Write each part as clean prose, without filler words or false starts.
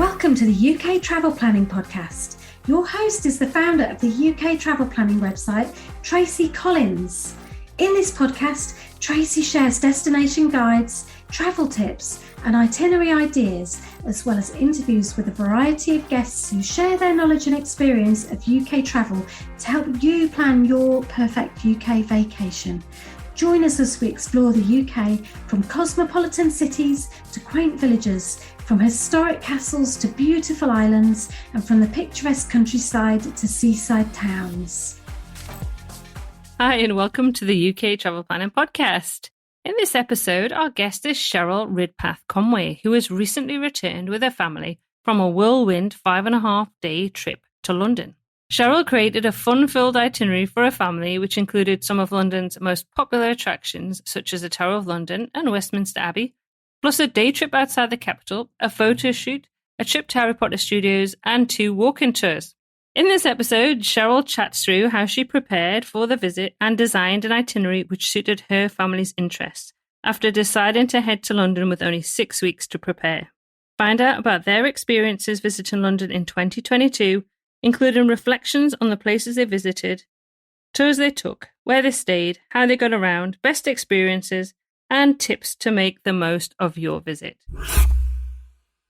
Welcome to the UK Travel Planning Podcast. Your host is the founder of the UK Travel Planning website, Tracy Collins. In this podcast, Tracy shares destination guides, travel tips, and itinerary ideas, as well as interviews with a variety of guests who share their knowledge and experience of UK travel to help you plan your perfect UK vacation. Join us as we explore the UK from cosmopolitan cities to quaint villages, from historic castles to beautiful islands, and from the picturesque countryside to seaside towns. Hi, and welcome to the UK Travel Planning Podcast. In this episode, our guest is Cheryl Ridpath Conway, who has recently returned with her family from a whirlwind 5.5-day trip to London. Cheryl created a fun-filled itinerary for her family, which included some of London's most popular attractions, such as the Tower of London and Westminster Abbey, plus a day trip outside the capital, a photo shoot, a trip to Harry Potter Studios, and 2 walk-in tours. In this episode, Cheryl chats through how she prepared for the visit and designed an itinerary which suited her family's interests, after deciding to head to London with only 6 weeks to prepare. Find out about their experiences visiting London in 2022, including reflections on the places they visited, tours they took, where they stayed, how they got around, best experiences, and tips to make the most of your visit.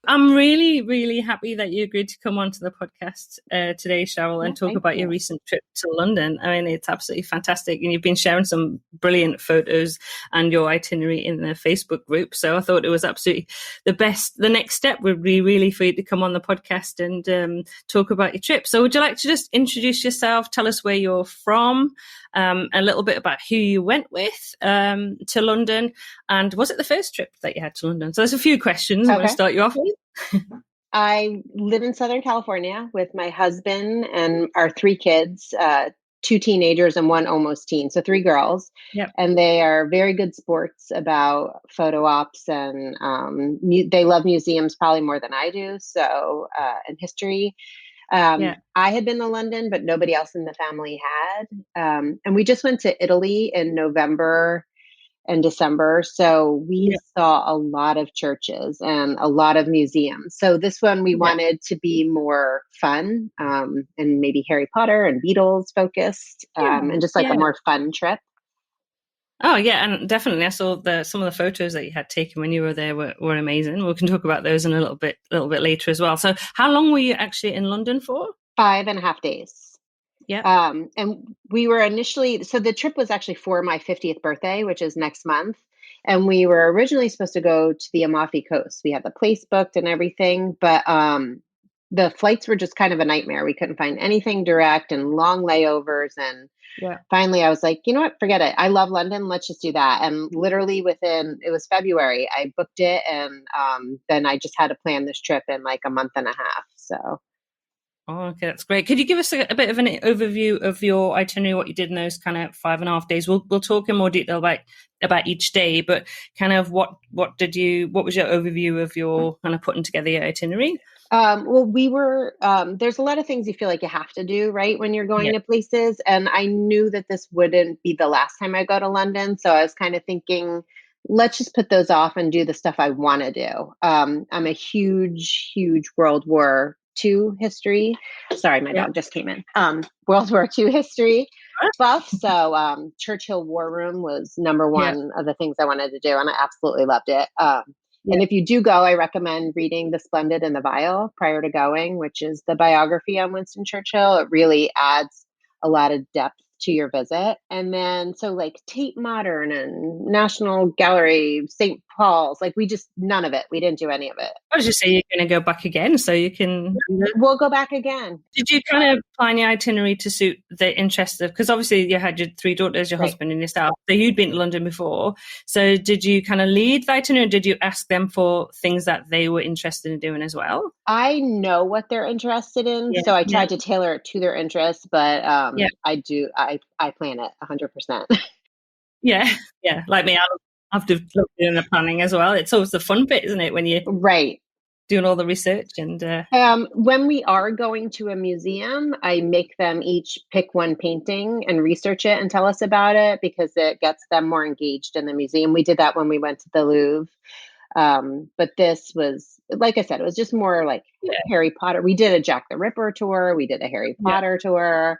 I'm really, really happy that you agreed to come onto the podcast today, Cheryl, and talk about your recent trip to London. I mean, it's absolutely fantastic. And you've been sharing some brilliant photos and your itinerary in the Facebook group. So I thought it was absolutely the best. The next step would be really for you to come on the podcast and talk about your trip. So would you like to just introduce yourself, tell us where you're from, a little bit about who you went with to London, and was it the first trip that you had to London? So there's a few questions I'm going to start you off with. I live in Southern California with my husband and our 3 kids, 2 teenagers and 1 almost teen, so 3 girls. Yep. And they are very good sports about photo ops, and they love museums probably more than I do, so and history. I had been to London, but nobody else in the family had. And we just went to Italy in November and December. So we saw a lot of churches and a lot of museums. So this one we wanted to be more fun and maybe Harry Potter and Beatles focused and just like a more fun trip. Oh, yeah, and definitely. I saw some of the photos that you had taken when you were there were amazing. We can talk about those in a little bit later as well. So how long were you actually in London for? 5.5 days. Yeah. And we were initially, so the trip was actually for my 50th birthday, which is next month. And we were originally supposed to go to the Amalfi Coast. We had the place booked and everything, but the flights were just kind of a nightmare. We couldn't find anything direct and long layovers. And finally I was like, you know what, forget it. I love London. Let's just do that. And literally it was February, I booked it. And then I just had to plan this trip in like a month and a half. So. Oh, okay, that's great. Could you give us a bit of an overview of your itinerary, what you did in those kind of 5.5 days? We'll talk in more detail about each day, but kind of what was your overview of your kind of putting together your itinerary? Well, we were, there's a lot of things you feel like you have to do, right, when you're going to places. And I knew that this wouldn't be the last time I go to London. So I was kind of thinking, let's just put those off and do the stuff I want to do. I'm a huge, huge World War II history. Sorry, my dog just came in. World War II history buff. So Churchill War Room was number one of the things I wanted to do. And I absolutely loved it. And if you do go, I recommend reading The Splendid and the Vile prior to going, which is the biography on Winston Churchill. It really adds a lot of depth to your visit. And then, so like Tate Modern and National Gallery, St. Paul's, like none of it. We didn't do any of it. I was just saying you're going to go back again, so you can... We'll go back again. Did you kind of plan your itinerary to suit the interests of... Because obviously you had your 3 daughters, your husband and yourself, so you'd been to London before. So did you kind of lead the itinerary, or did you ask them for things that they were interested in doing as well? I know what they're interested in, so I tried to tailor it to their interests, but I plan it 100%. Yeah, like me, I have to look doing the planning as well. It's always the fun bit, isn't it, when you're doing all the research and... When we are going to a museum, I make them each pick one painting and research it and tell us about it, because it gets them more engaged in the museum. We did that when we went to the Louvre. But this was, like I said, it was just more like Harry Potter. We did a Jack the Ripper tour. We did a Harry Potter tour.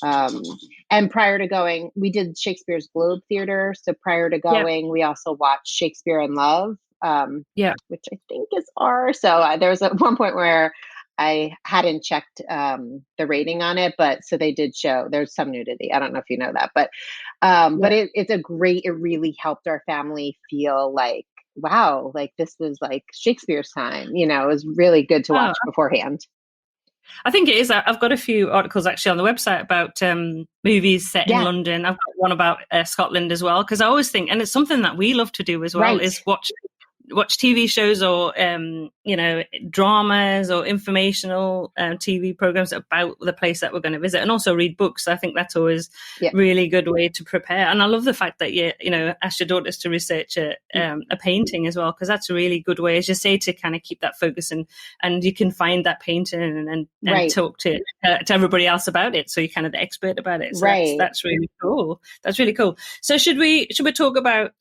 And prior to going, we did Shakespeare's Globe Theater. So prior to going, we also watched Shakespeare in Love, which I think is R. So there was at one point where I hadn't checked the rating on it, but so they did show there's some nudity. I don't know if you know that, but it really helped our family feel like, wow, like this was like Shakespeare's time. It was really good to watch beforehand. I think it is. I've got a few articles actually on the website about movies set in London. I've got one about Scotland as well, because I always think, and it's something that we love to do as well, is watch TV shows or dramas or informational TV programs about the place that we're going to visit, and also read books. I think that's always really good way to prepare. And I love the fact that you ask your daughters to research a painting as well, because that's a really good way, as you say, to kind of keep that focus, and you can find that painting and talk to everybody else about it, so you're kind of the expert about it. So that's really cool. That's really cool. So should we talk about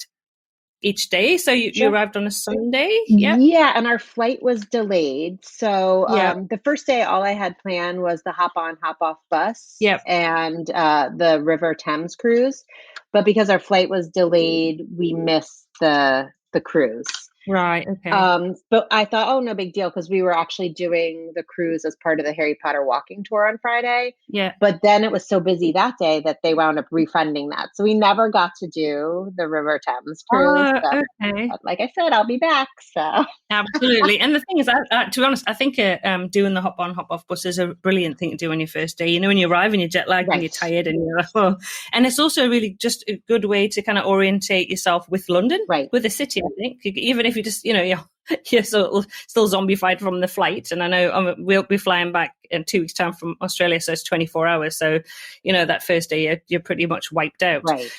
each day? So you arrived on a Sunday? Yeah, and our flight was delayed. So the first day, all I had planned was the hop on, hop off bus and the River Thames cruise. But because our flight was delayed, we missed the cruise. Right. Okay. But I thought, oh, no big deal, because we were actually doing the cruise as part of the Harry Potter walking tour on Friday. Yeah. But then it was so busy that day that they wound up refunding that. So we never got to do the River Thames cruise. Okay. But like I said, I'll be back. So absolutely. And the thing is, to be honest, I think doing the hop on, hop off bus is a brilliant thing to do on your first day. When you arrive and you're jet lagged and you're tired and you're like, oh. And it's also really just a good way to kind of orientate yourself with London, with the city, I think. Even if you just, you're still zombified from the flight. And I know we'll be flying back in 2 weeks' time from Australia, so it's 24 hours. So, that first day you're pretty much wiped out. Right.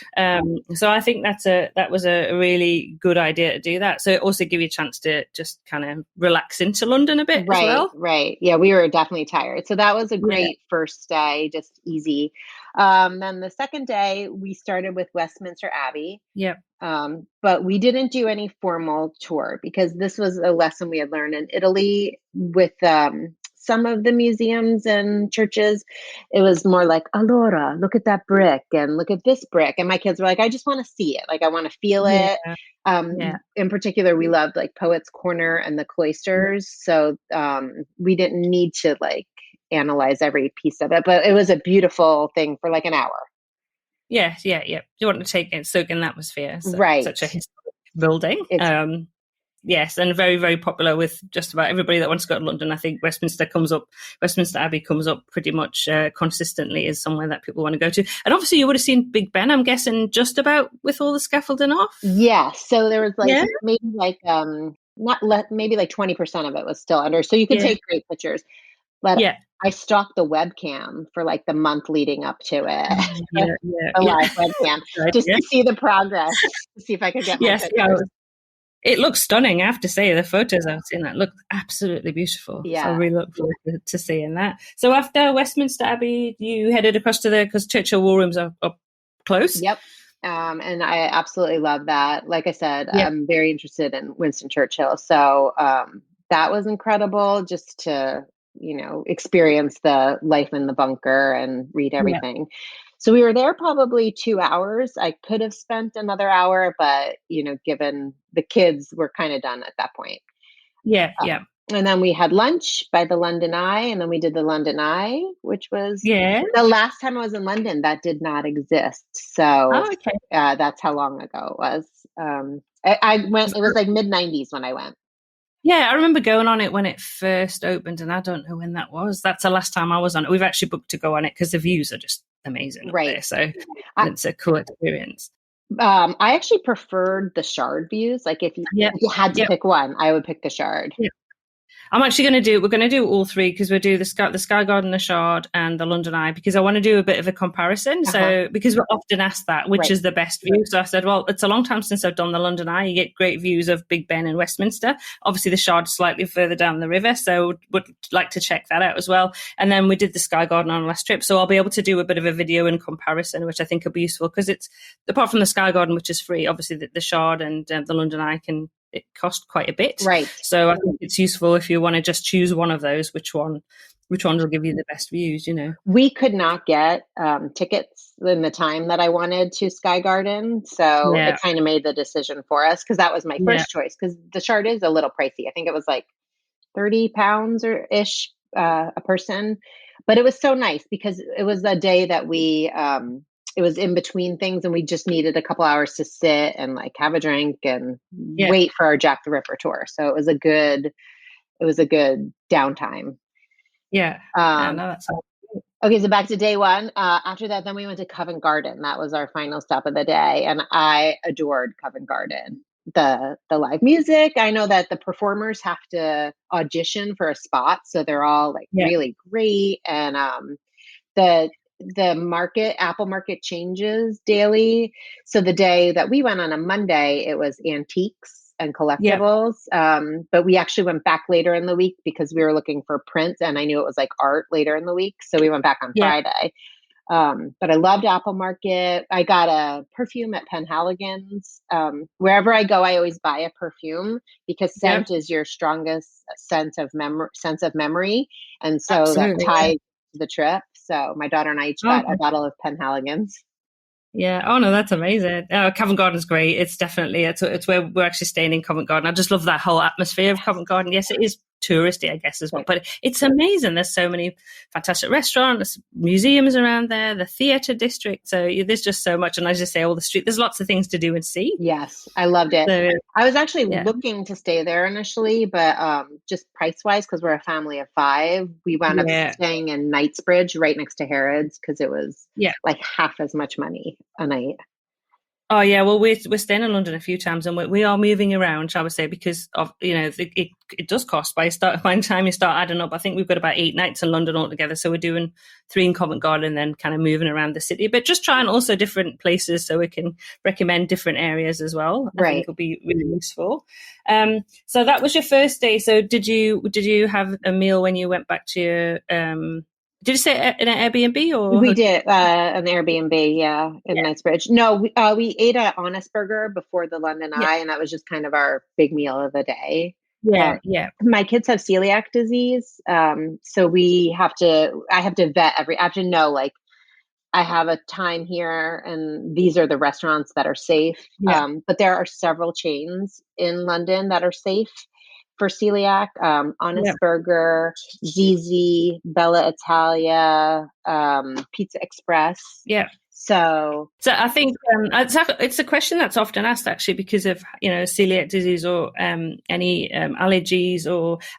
So I think that was a really good idea to do that. So it also give you a chance to just kind of relax into London a bit as well. Right. Yeah, we were definitely tired. So that was a great first day, just easy. Then the second day we started with Westminster Abbey. Yep. But we didn't do any formal tour, because this was a lesson we had learned in Italy with some of the museums and churches. It was more like, allora, look at that brick and look at this brick. And my kids were like, I just want to see it. Like, I want to feel it. In particular, we loved like Poets Corner and the cloisters. So we didn't need to like analyze every piece of it, but it was a beautiful thing for like an hour. Yeah. You want to soak in the atmosphere. So, right. Such a historic building. Yes, and very, very popular with just about everybody that wants to go to London. I think Westminster Abbey comes up pretty much consistently as somewhere that people want to go to. And obviously you would have seen Big Ben, I'm guessing, just about with all the scaffolding off. Yeah, so there was maybe like maybe like 20% of it was still under. So you could take great pictures. But I stalked the webcam for like the month leading up to it. The live webcam, just to see the progress, to see if I could get my pictures. It looks stunning, I have to say. The photos I've seen that look absolutely beautiful. Yeah. So I really look forward to seeing that. So after Westminster Abbey, you headed across to because Churchill War Rooms are up close. Yep. And I absolutely love that. Like I said, I'm very interested in Winston Churchill. So that was incredible, just to, experience the life in the bunker and read everything. Yeah. So we were there probably 2 hours. I could have spent another hour, but, given the kids were kind of done at that point. Yeah. And then we had lunch by the London Eye, and then we did the London Eye, which was the last time I was in London, that did not exist. So that's how long ago it was. I went, it was like mid-90s when I went. Yeah, I remember going on it when it first opened, and I don't know when that was. That's the last time I was on it. We've actually booked to go on it because the views are just amazing up there. So it's a cool experience. I actually preferred the Shard views. Like if you had to pick one, I would pick the Shard. Yeah. I'm actually we're going to do all three, because we'll do the Sky Garden, the Shard, and the London Eye, because I want to do a bit of a comparison. So, because we're often asked that, which is the best view. So I said, well, it's a long time since I've done the London Eye. You get great views of Big Ben and Westminster. Obviously, the Shard slightly further down the river. So would like to check that out as well. And then we did the Sky Garden on our last trip. So I'll be able to do a bit of a video in comparison, which I think will be useful, because it's, apart from the Sky Garden, which is free, obviously the Shard and the London Eye can it cost quite a bit. Right. So I think it's useful if you want to just choose one of those, which ones will give you the best views, We could not get tickets in the time that I wanted to Sky Garden. So Yeah. it kind of made the decision for us because that was my first choice because the Shard is a little pricey. I think it was like 30 pounds or ish a person. But it was so nice because it was a day that it was in between things and we just needed a couple hours to sit and like have a drink and wait for our Jack the Ripper tour. So it was a good downtime. Yeah. No, that's okay, so back to day one. After that, then we went to Covent Garden. That was our final stop of the day. And I adored Covent Garden. The live music. I know that the performers have to audition for a spot. So they're all like really great. And the Apple Market changes daily. So the day that we went on a Monday, it was antiques and collectibles. But we actually went back later in the week because we were looking for prints and I knew it was like art later in the week. So we went back on Friday. But I loved Apple Market. I got a perfume at Penhaligon's. Wherever I go, I always buy a perfume because scent is your strongest sense of memory. And so that ties to the trip. So my daughter and I each got a bottle of Penhaligon's. Yeah. Oh no, that's amazing. Covent Garden's great. It's definitely it's where we're actually staying in Covent Garden. I just love that whole atmosphere of Covent Garden. Yes, it is touristy, I guess, as well, but it's amazing. There's so many fantastic restaurants, museums around there, the theatre district. So there's just so much. And as you say, all the street, there's lots of things to do and see. Yes, I loved it. So, I was actually looking to stay there initially, but just price-wise, because we're a family of 5, we wound up staying in Knightsbridge right next to Harrods because it was like half as much money a night. Oh yeah, well we're staying in London a few times, and we are moving around, shall we say, because of it does cost. By the time you start adding up, I think we've got about 8 nights in London altogether. So we're doing 3 in Covent Garden, and then kind of moving around the city, but just trying also different places so we can recommend different areas as well. I think it'll be really useful. So that was your first day. So did you have a meal when you went back to your did you say an Airbnb or? We did an Airbnb, in Knightsbridge. No, we ate at Honest Burger before the London Eye, and that was just kind of our big meal of the day. My kids have celiac disease, so I have to vet I have to know, like, I have a time here, and these are the restaurants that are safe. But there are several chains in London that are safe for celiac, Honest Burger, ZZ, Bella Italia, Pizza Express. So I think it's a question that's often asked actually because of celiac disease or any allergies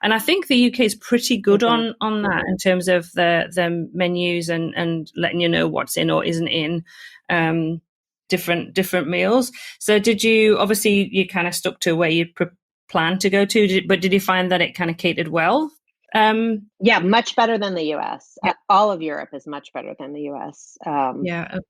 and I think the UK is pretty good on that in terms of the menus and letting you know what's in or isn't in different meals. So did you kind of stuck to where you plan to go to, but did you find that it kind of catered well? Much better than the US. All of Europe is much better than the US. But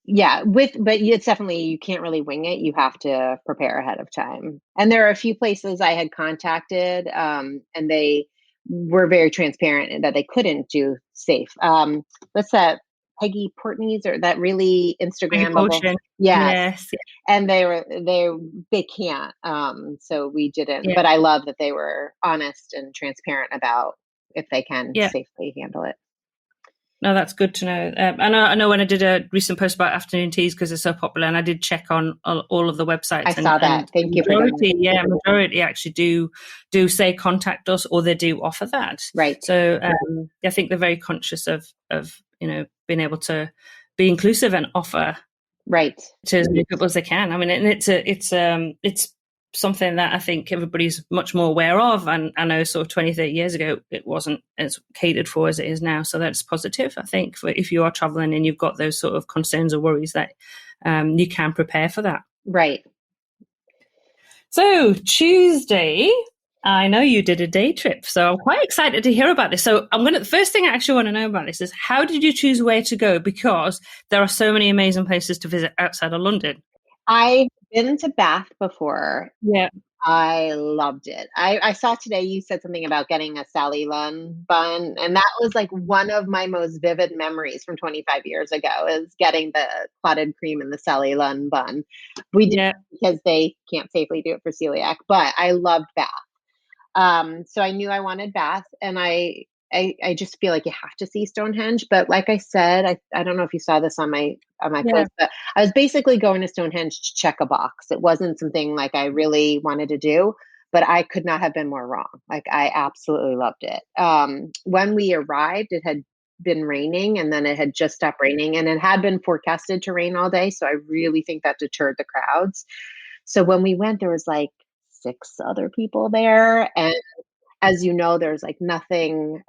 it's definitely, you can't really wing it. You have to prepare ahead of time. And there are a few places I had contacted, and they were very transparent that they couldn't do safe. What's that? Peggy Portney's or that really Instagrammable. Yes. And they can't. So we didn't, but I love that they were honest and transparent about if they can safely handle it. No, that's good to know. I know when I did a recent post about afternoon teas because it's so popular, and I did check on all of the websites. I saw that. Thank you for doing that. Yeah, majority actually do say contact us, or they do offer that. Right. So I think they're very conscious of being able to be inclusive and offer to as many people as they can. I mean, and it's something that I think everybody's much more aware of. And I know sort of 20, 30 years ago, it wasn't as catered for as it is now. So that's positive, I think, for if you are traveling and you've got those sort of concerns or worries that you can prepare for that. Right. So Tuesday, I know you did a day trip, so I'm quite excited to hear about this. So the first thing I actually want to know about this is how did you choose where to go? Because there are so many amazing places to visit outside of London. I've been to Bath before. Yeah. I loved it. I saw today you said something about getting a Sally Lunn bun, and that was like one of my most vivid memories from 25 years ago is getting the clotted cream in the Sally Lunn bun. We did Yeah. because they can't safely do it for celiac, but I loved Bath. So I knew I wanted Bath, and I just feel like you have to see Stonehenge. But like I said, I don't know if you saw this on my Yeah. post, but I was basically going to Stonehenge to check a box. It wasn't something like I really wanted to do, but I could not have been more wrong. Like I absolutely loved it. When we arrived, it had been raining, and then it had just stopped raining, and it had been forecasted to rain all day. So I really think that deterred the crowds. So when we went, there was like 6 other people there, and as you know, there's like nothing,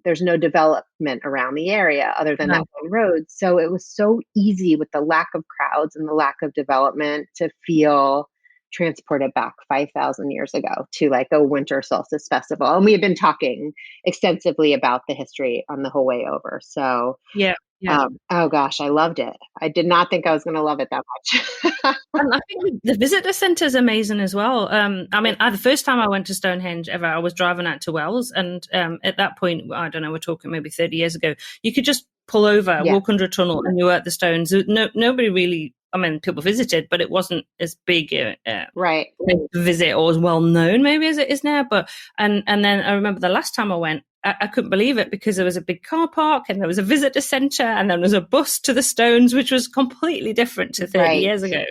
there's no development around the area other than that No. one road. So it was so easy with the lack of crowds and the lack of development to feel transported back 5,000 years ago to like a winter solstice festival. And we had been talking extensively about the history on the whole way over. So, Yeah. Yeah. oh gosh, I loved it. I did not think I was going to love it that much. And I think the visitor centre is amazing as well. I mean, the first time I went to Stonehenge ever, I was driving out to Wells, and at that point, I don't know, we're talking maybe 30 years ago, you could just pull over, Yeah, walk under a tunnel, and you were at the stones. Nobody really, I mean, people visited, but it wasn't as big right. a visit or as well known maybe as it is now. But and then I remember the last time I went, I couldn't believe it because there was a big car park and there was a visitor centre and then there was a bus to the stones, which was completely different to 30 Right. years ago.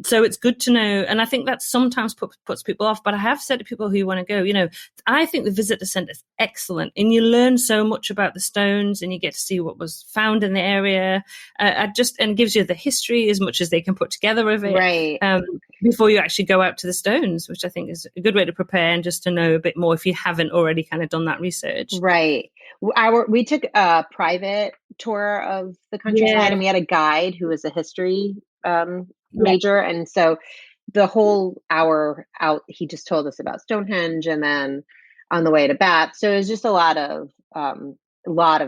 So it's good to know. And I think that sometimes puts people off. But I have said to people who want to go, I think the visitor centre is excellent. And you learn so much about the stones and you get to see what was found in the area. And gives you the history as much as they can put together of it. Right. Before you actually go out to the stones, which I think is a good way to prepare and just to know a bit more if you haven't already kind of done that research. Right. We took a private tour of the countryside, and we had a guide who was a history major, and so the whole hour out, he just told us about Stonehenge, and then on the way to Bath. So it was just a lot of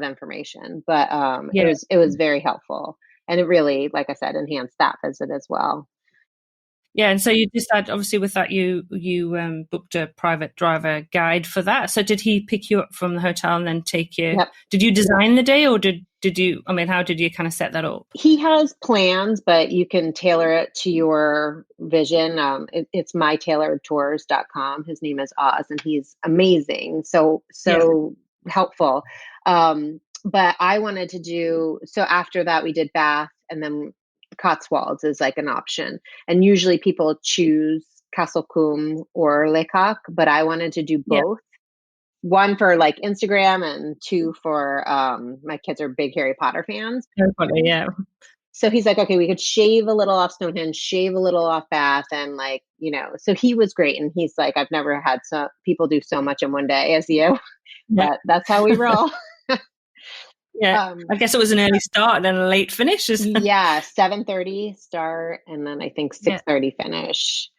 information, but it was very helpful, and it really, like I said, enhanced that visit as well. Yeah, and so you decided, obviously, with that, you booked a private driver guide for that. So did he pick you up from the hotel and then take you? Yep. Did you design the day, or did you? I mean, how did you kind of set that up? He has plans, but you can tailor it to your vision. It's mytailoredtours.com. His name is Oz, and he's amazing. So helpful. But I wanted to do so. After that, we did Bath, and then Cotswolds is like an option. And usually people choose Castle Coombe or Lecoq, but I wanted to do both. One for like Instagram, and two for my kids are big Harry Potter fans. Yeah. So he's like, okay, we could shave a little off Stonehenge, shave a little off Bath, and like, so he was great. And he's like, I've never had people do so much in one day as you. But that's how we roll. Yeah, I guess it was an early start and then a late finish. Yeah, 7:30 start, and then I think 6:30 finish.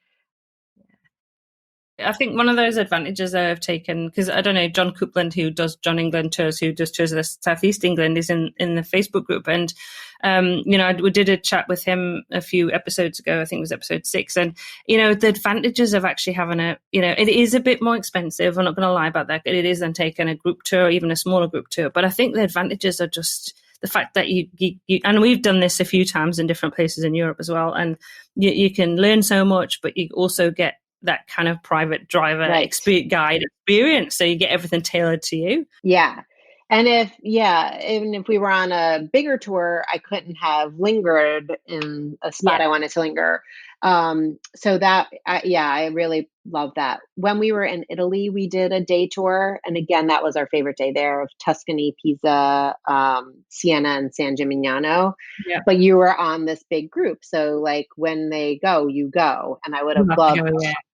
I think one of those advantages I've taken, because I don't know, John Coupland, who does John England tours, who does tours of the Southeast England, is in the Facebook group. And, we did a chat with him a few episodes ago. I think it was episode 6. And, the advantages of actually having it is a bit more expensive. I'm not going to lie about that. It is then taking a group tour, even a smaller group tour. But I think the advantages are just the fact that you and we've done this a few times in different places in Europe as well. And you can learn so much, but you also get that kind of private driver guide experience. So you get everything tailored to you. Yeah. And even if we were on a bigger tour, I couldn't have lingered in a spot I wanted to linger. So that, I really love that. When we were in Italy, we did a day tour. And again, that was our favorite day there, of Tuscany, Pisa, Siena, and San Gimignano. Yeah. But you were on this big group. So like when they go, you go. And I would have loved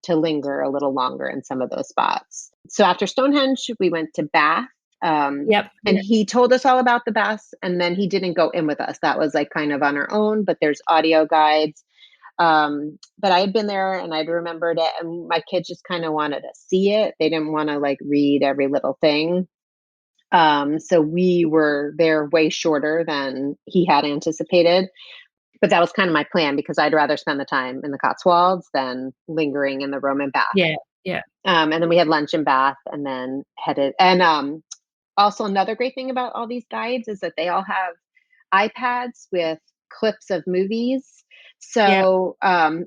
to linger a little longer in some of those spots. So after Stonehenge, we went to Bath. He told us all about the Baths, and then he didn't go in with us. That was like kind of on our own, but there's audio guides. But I had been there and I'd remembered it, and my kids just kind of wanted to see it. They didn't want to like read every little thing. So we were there way shorter than he had anticipated. But that was kind of my plan because I'd rather spend the time in the Cotswolds than lingering in the Roman Bath. Yeah. Yeah. And then we had lunch in Bath and then headed. And also another great thing about all these guides is that they all have iPads with clips of movies. Yeah. So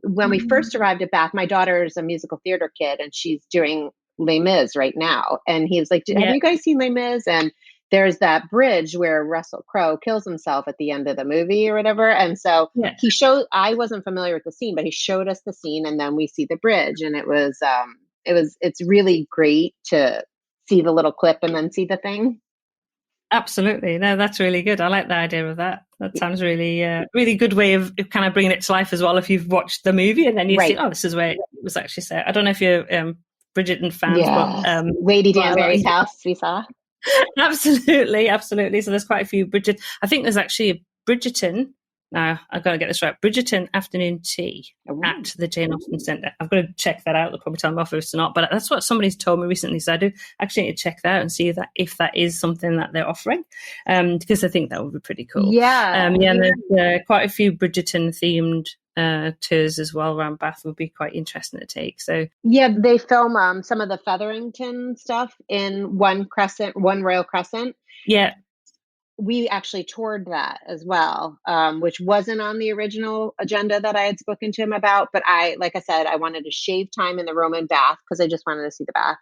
when we first arrived at Bath, my daughter's a musical theater kid and she's doing Les Mis right now. And he was like, have Yeah. you guys seen Les Mis? And there's that bridge where Russell Crowe kills himself at the end of the movie or whatever. And so Yeah. he showed, I wasn't familiar with the scene, but he showed us the scene and then we see the bridge. And it's really great to see the little clip and then see the thing. Absolutely. No, that's really good. I like the idea of that. That sounds really, really good way of kind of bringing it to life as well. If you've watched the movie and then you see, oh, this is where it was actually set. I don't know if you're Bridgerton fans, but Lady Danbury's house we saw. Absolutely, absolutely. So there's quite a few Bridget. I think there's actually a Bridgerton. Now I've got to get this right. Bridgerton afternoon tea at the Jane Austen Centre. I've got to check that out. They'll probably tell me off if it's not, but that's what somebody's told me recently. So I do actually need to check that out and see if that is something that they're offering, because I think that would be pretty cool. Yeah, and there's quite a few Bridgerton themed tours as well around Bath would be quite interesting to take. So yeah, they film some of the Featherington stuff in One Royal Crescent. Yeah. We actually toured that as well, which wasn't on the original agenda that I had spoken to him about. But like I said, I wanted to shave time in the Roman Bath because I just wanted to see the bath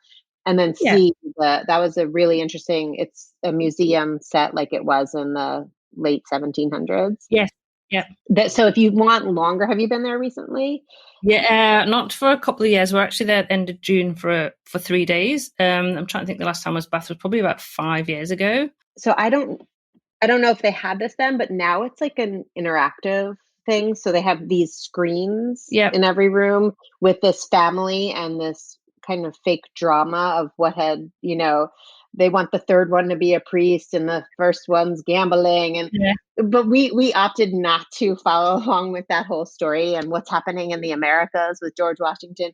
and then see that was a really interesting, it's a museum set like it was in the late 1700s. Yes. Yeah. So if you want longer, have you been there recently? Yeah, not for a couple of years. We're actually there at the end of June for 3 days. I'm trying to think the last time I was Bath was probably about 5 years ago. So I don't know if they had this then, but now it's like an interactive thing. So they have these screens in every room with this family and this kind of fake drama of what had, they want the third one to be a priest and the first one's gambling. But we opted not to follow along with that whole story and what's happening in the Americas with George Washington.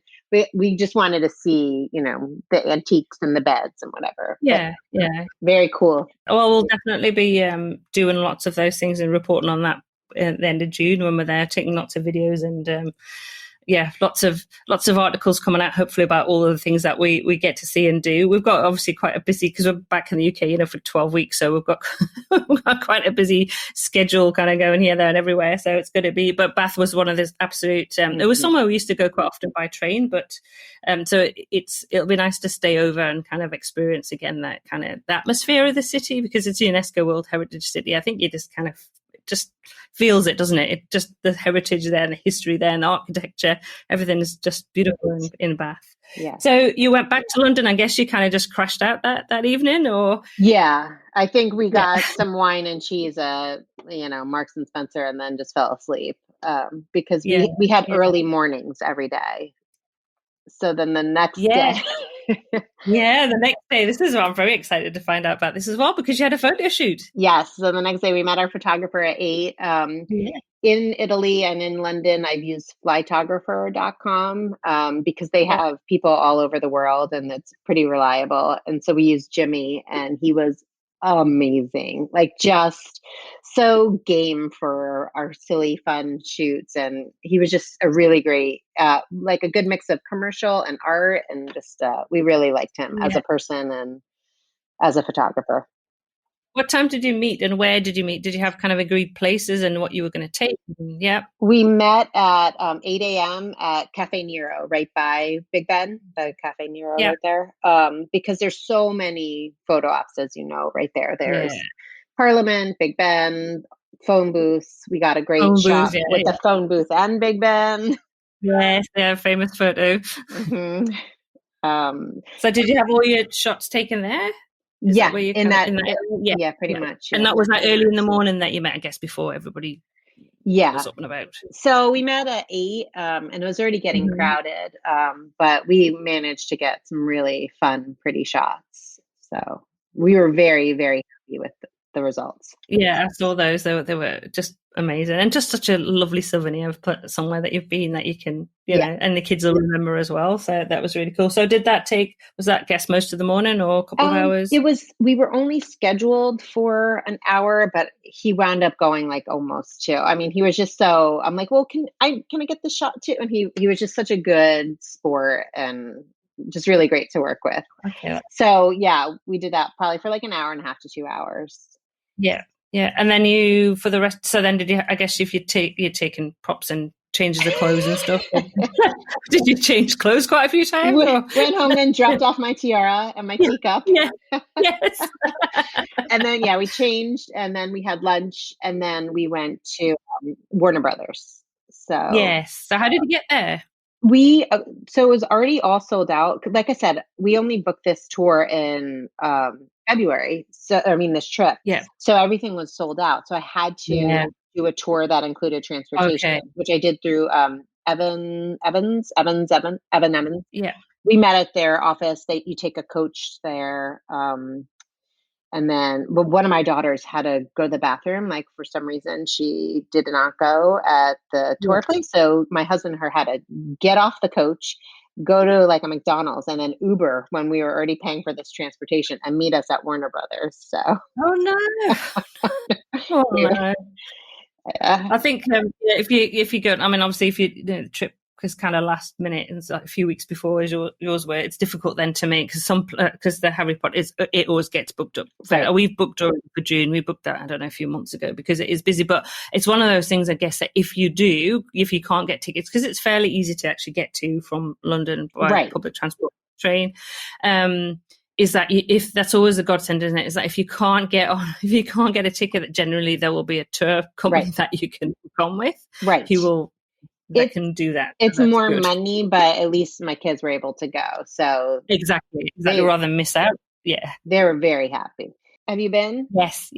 We just wanted to see, the antiques and the beds and whatever. Yeah. Very cool. Well, we'll definitely be doing lots of those things and reporting on that at the end of June when we're there, taking lots of videos and lots of articles coming out, hopefully, about all of the things that we get to see and do. We've got obviously quite a busy, because we're back in the UK, for 12 weeks. So we've got quite a busy schedule kind of going here, there and everywhere. So it's going to be, but Bath was one of those absolute, it was somewhere we used to go quite often by train, but so it'll be nice to stay over and kind of experience again that kind of the atmosphere of the city, because it's a UNESCO World Heritage City. I think you just kind of just feels it, doesn't it? It just, the heritage there and the history there and the architecture, everything is just beautiful in Bath. Yeah. So you went back to London. I guess you kind of just crashed out that evening, or? Yeah, I think we got some wine and cheese at Marks and Spencer, and then just fell asleep because we had early mornings every day. So then the next day. The next day. This is what I'm very excited to find out about this as well, because you had a photo shoot. Yes. So the next day we met our photographer at 8. In Italy and in London, I've used flytographer.com because they have people all over the world and it's pretty reliable. And so we used Jimmy and he was amazing, like just so game for our silly fun shoots. And he was just a really great, like a good mix of commercial and art, and just we really liked him as a person and as a photographer. What time did you meet and where did you meet? Did you have kind of agreed places and what you were going to take? Yeah. We met at 8 a.m. at Cafe Nero, right by Big Ben, the Cafe Nero right there. Because there's so many photo ops, as you know, right there. There's Parliament, Big Ben, phone booths. We got a great shot with the phone booth and Big Ben. Yes, famous photo. Mm-hmm. So did you have all your shots taken there? Pretty much. Yeah. And that was like early in the morning that you met, I guess, before everybody was up and about. So we met at 8 and it was already getting crowded, but we managed to get some really fun, pretty shots. So we were very, very happy the results. Yeah, I saw those. They were just amazing, and just such a lovely souvenir of somewhere that you've been that you can, you know, and the kids will remember as well. So that was really cool. So was that guess most of the morning or a couple of hours? We were only scheduled for an hour, but he wound up going like almost 2. I mean, he was just so, I'm like, well, can I get the shot too? And he was just such a good sport and just really great to work with. Okay. So yeah, we did that probably for like an hour and a half to 2 hours. Yeah. Yeah. And then for the rest, so then I guess if you'd taken props and changes of clothes and stuff, did you change clothes quite a few times? Went home and dropped off my tiara and my teacup. Yeah. Yes. And then, we changed, and then we had lunch, and then we went to Warner Brothers. So yes. So how did you get there? So it was already all sold out. Like I said, we only booked this tour in February. So, I mean, this trip. Yeah. So everything was sold out. So I had to do a tour that included transportation, which I did through Evan Emmons. Yeah. We met at their office. You take a coach there. And then, but one of my daughters had to go to the bathroom. Like for some reason, she did not go at the tour place. So my husband and her had to get off the coach, go to like a McDonald's, and then Uber when we were already paying for this transportation and meet us at Warner Brothers. So. Oh no. Oh no. Yeah. I think if you go, I mean, obviously, if the trip is kind of last minute and like a few weeks before as yours were, it's difficult then to make because the Harry Potter it always gets booked up. Right. We've booked already for June. We booked that, I don't know, a few months ago because it is busy. But it's one of those things, I guess, that if you can't get tickets, because it's fairly easy to actually get to from London by public transport, train. Is that if that's always a godsend, isn't it? Is that if you can't get a ticket, that generally there will be a tour company that you can come with. Right. Can do that. It's more money, but at least my kids were able to go. So exactly. Rather than miss out. Yeah. They were very happy. Have you been? Yes.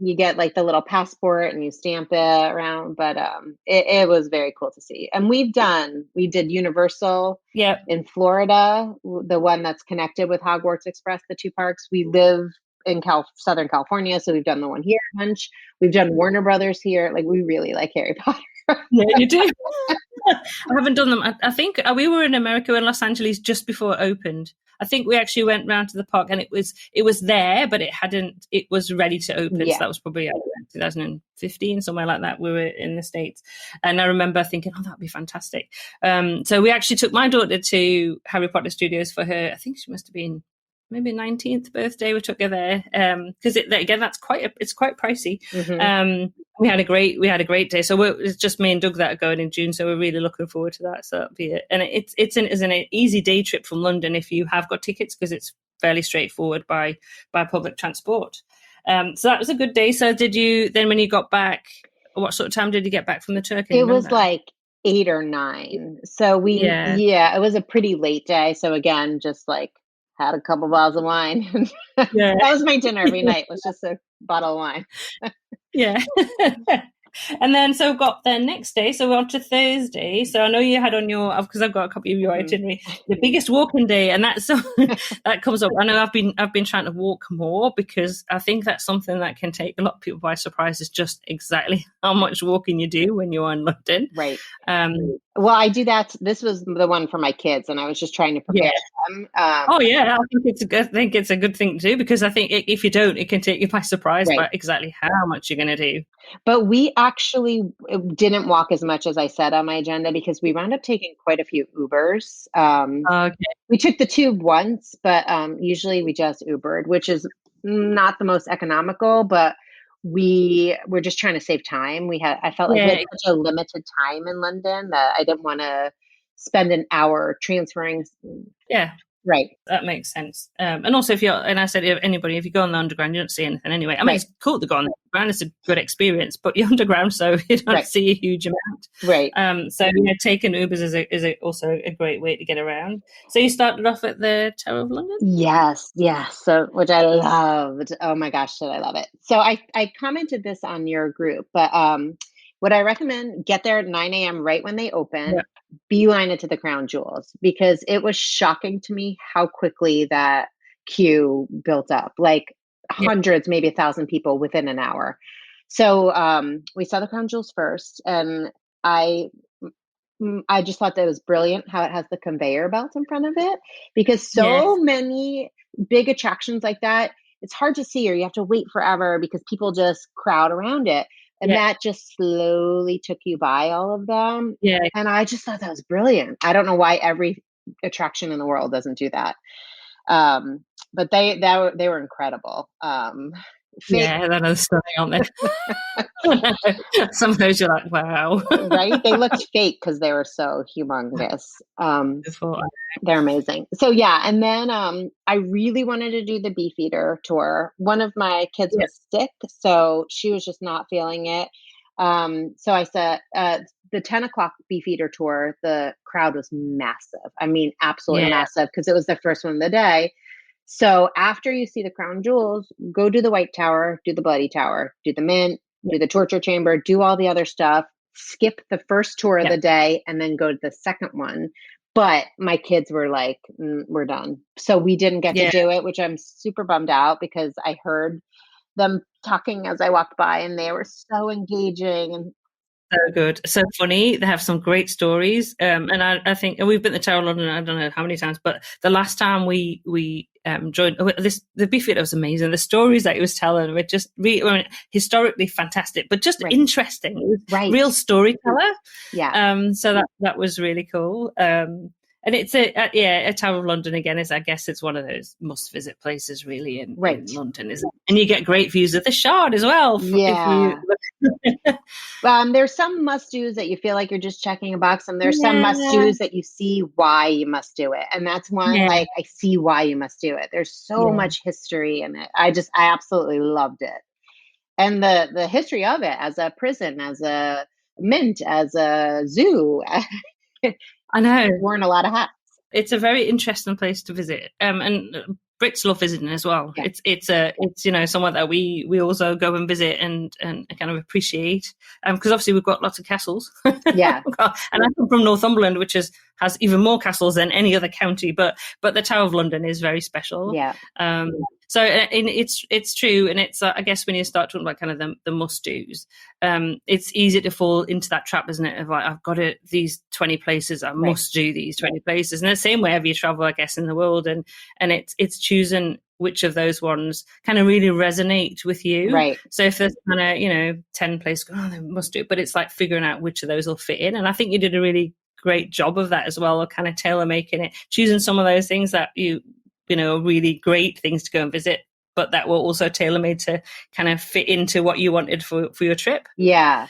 You get like the little passport and you stamp it around, but it was very cool to see. And we did Universal in Florida, the one that's connected with Hogwarts Express, the 2 parks. We live in Southern California, so we've done the one here a bunch. We've done Warner Brothers here. Like we really like Harry Potter. Yeah, you do. I haven't done them. I think we were in America in Los Angeles just before it opened. I think we actually went round to the park and it was there, but it was ready to open. Yeah. So that was probably 2015, somewhere like that. We were in the States. And I remember thinking, that'd be fantastic. So we actually took my daughter to Harry Potter Studios for her, I think she must have been maybe 19th birthday. We took her there because again, it's quite pricey. Mm-hmm. We had a great day. So it's just me and Doug that are going in June. So we're really looking forward to that. So that'll be it. And it's an easy day trip from London if you have got tickets because it's fairly straightforward by public transport. So that was a good day. So did you then when you got back? What sort of time did you get back from the tour? It was like 8 or 9. So it was a pretty late day. So again, just like had a couple bottles of wine. That was my dinner every night. Was just a bottle of wine. Yeah. And then so got there next day, so we're on to Thursday. So I know you had on your, because I've got a copy of your itinerary, the biggest walking day, and that's that comes up. I know I've been trying to walk more because I think that's something that can take a lot of people by surprise. Is just exactly how much walking you do when you're in London, right? Well, I do that. This was the one for my kids, and I was just trying to prepare them. I think it's a good thing to do because I think if you don't, it can take you by surprise by exactly how much you're going to do. But we actually didn't walk as much as I said on my agenda because we wound up taking quite a few Ubers. We took the tube once, but usually we just Ubered, which is not the most economical, but we were just trying to save time. I felt like we had such a limited time in London that I didn't want to spend an hour transferring. Yeah. Right. That makes sense. And also if you go on the underground, you don't see anything anyway. I mean, it's cool to go on the underground. It's a good experience, but you're underground, so you don't see a huge amount. Right. So taking Ubers is also a great way to get around. So you started off at the Tower of London? Yes. So, which I loved. Oh my gosh, did I love it. So I commented this on your group, but what I recommend, get there at 9 a.m. right when they open. Yeah. Beeline it to the Crown Jewels because it was shocking to me how quickly that queue built up. Like hundreds, maybe 1,000 people within an hour. So we saw the crown jewels first, and I just thought that was brilliant how it has the conveyor belt in front of it, because so many big attractions like that, it's hard to see, or you have to wait forever because people just crowd around it. And that just slowly took you by all of them. Yeah. And I just thought that was brilliant. I don't know why every attraction in the world doesn't do that. But they were incredible. That is stunning, aren't they? Some of those you're like, wow. Right? They looked fake because they were so humongous. They're amazing. So and then I really wanted to do the Beefeater tour. One of my kids was sick, so she was just not feeling it. So I said the 10 o'clock Beefeater tour, the crowd was massive. I mean, absolutely massive, because it was the first one of the day. So after you see the crown jewels, go do the White Tower, do the Bloody Tower, do the Mint, do the Torture Chamber, do all the other stuff, skip the first tour of the day, and then go to the second one. But my kids were like, we're done. So we didn't get to do it, which I'm super bummed out, because I heard them talking as I walked by, and they were so engaging and so good, so funny. They have some great stories, and I think, and we've been to Tower of London, I don't know how many times, but the last time we joined the Beefeater was amazing. The stories that he was telling were just historically fantastic, but just interesting. It was real storyteller. So that was really cool. And it's a Tower of London again is, I guess it's one of those must visit places really in London, isn't it? And you get great views of the Shard as well. There's some must do's that you feel like you're just checking a box, and there's some must do's that you see why you must do it. And that's one, like, I see why you must do it. There's so much history in it. I absolutely loved it. And the history of it, as a prison, as a mint, as a zoo. I know. Worn a lot of hats. It's a very interesting place to visit. And Brits love visiting as well. It's somewhere that we also go and visit and kind of appreciate. Because obviously we've got lots of castles. And I come from Northumberland, which has even more castles than any other county. But the Tower of London is very special. So it's true, and it's I guess when you start talking about kind of the must-dos, it's easy to fall into that trap, isn't it? Of like, I've got these 20 places, I must do these 20 places. And the same way you travel, I guess, in the world, and it's choosing which of those ones kind of really resonate with you. Right. So if there's kind of 10 places, they must do it, but it's like figuring out which of those will fit in. And I think you did a really great job of that as well, of kind of tailor making it, choosing some of those things that you know, really great things to go and visit, but that were also tailor-made to kind of fit into what you wanted for your trip. So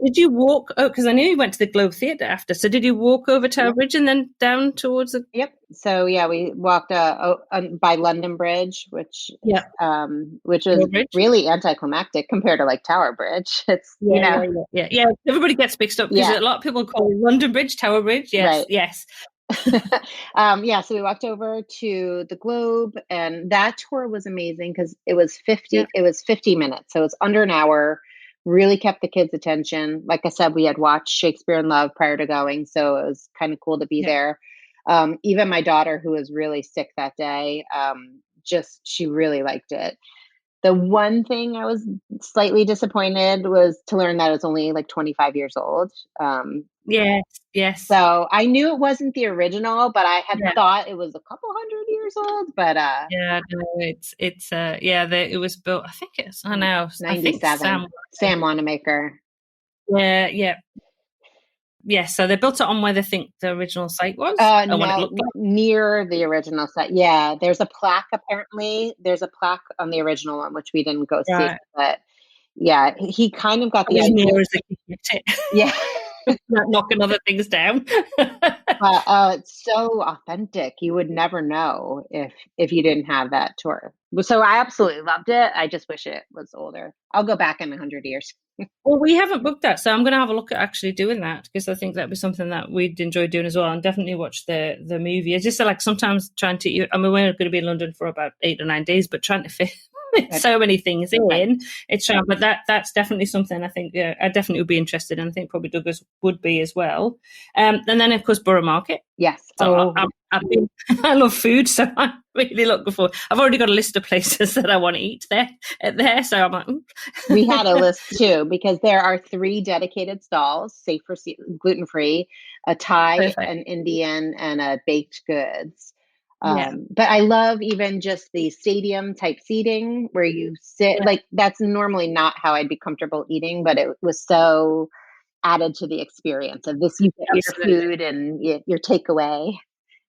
did you walk, because I knew you went to the Globe Theatre after, so did you walk over Tower Bridge and then down towards the... So we walked by London Bridge, which is really anticlimactic compared to like Tower Bridge. It's everybody gets mixed up because a lot of people call London Bridge Tower Bridge. Yes. So we walked over to the Globe, and that tour was amazing because it was 50 minutes, so it's under an hour. Really kept the kids' attention. Like I said, we had watched Shakespeare in Love prior to going, so it was kind of cool to be there. Even my daughter, who was really sick that day, she really liked it. The one thing I was slightly disappointed was to learn that it was only like 25 years old. Yes. So I knew it wasn't the original, but I had thought it was a couple hundred years old. But it was built. I think it's 97. Sam Wanamaker. Yes, so they built it on where they think the original site was? Near the original site. Yeah, there's a plaque, apparently. There's a plaque on the original one, which we didn't go see. But he kind of got the idea. Near as they could get it. Not knocking other things down. It's so authentic. You would never know if you didn't have that tour. So I absolutely loved it. I just wish it was older. I'll go back in 100 years. Well, we haven't booked that, so I'm going to have a look at actually doing that, because I think that'd be something that we'd enjoy doing as well, and definitely watch the movie. It's just like sometimes trying to, we're going to be in London for about 8 or 9 days, but trying to fit so many things in, it's trying. But that's definitely something I think I definitely would be interested in. I think probably Douglas would be as well. And then of course Borough Market. Yes. So I love food, so I'm really looking forward. I've already got a list of places that I want to eat there. So I'm like, we had a list too, because there are 3 dedicated stalls, safe for gluten-free, a Thai, perfect. an Indian, and a baked goods. Yeah. But I love even just the stadium type seating where you sit, Yeah. like that's normally not how I'd be comfortable eating, but it was so added to the experience of this. You get your Absolutely. food and your takeaway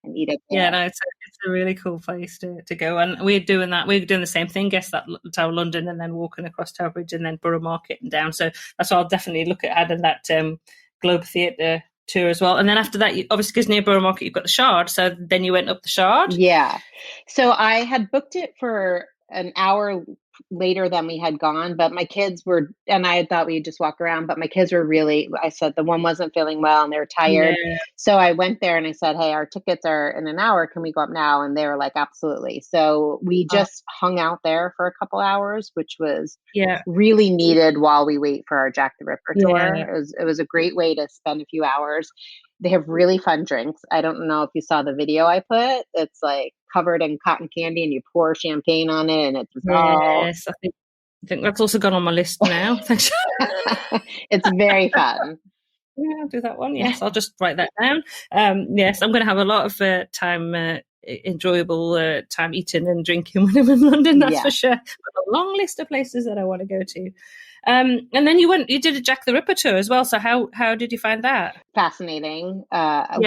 and eat it Yeah, there. no, it's a really cool place to go. And we're doing that. We're doing the same thing, guess that Tower London and then walking across Tower Bridge and then Borough Market and down. So that's why I'll definitely look at adding that Globe Theatre tour as well. And then after that, obviously, because near Borough Market, you've got the Shard. So then you went up the Shard. Yeah. So I had booked it for an hour later than we had gone, but my kids were, and I had thought we'd just walk around, but my kids were really, I said the one wasn't feeling well and they were tired. Yeah. So I went there and I said, hey, our tickets are in an hour. Can we go up now? And they were like, absolutely. So we just hung out there for a couple hours, which was really needed while we wait for our Jack the Ripper tour. It was a great way to spend a few hours. They have really fun drinks. I don't know if you saw the video I put. It's like covered in cotton candy and you pour champagne on it and it dissolves. Yes, I think that's also gone on my list now. Thanks. It's very fun. Yeah, I'll do that one. Yes, I'll just write that down. Yes, I'm going to have a lot of enjoyable time eating and drinking when I'm in London, that's for sure. I've got a long list of places that I want to go to. And then you did a Jack the Ripper tour as well. So how did you find that? Fascinating.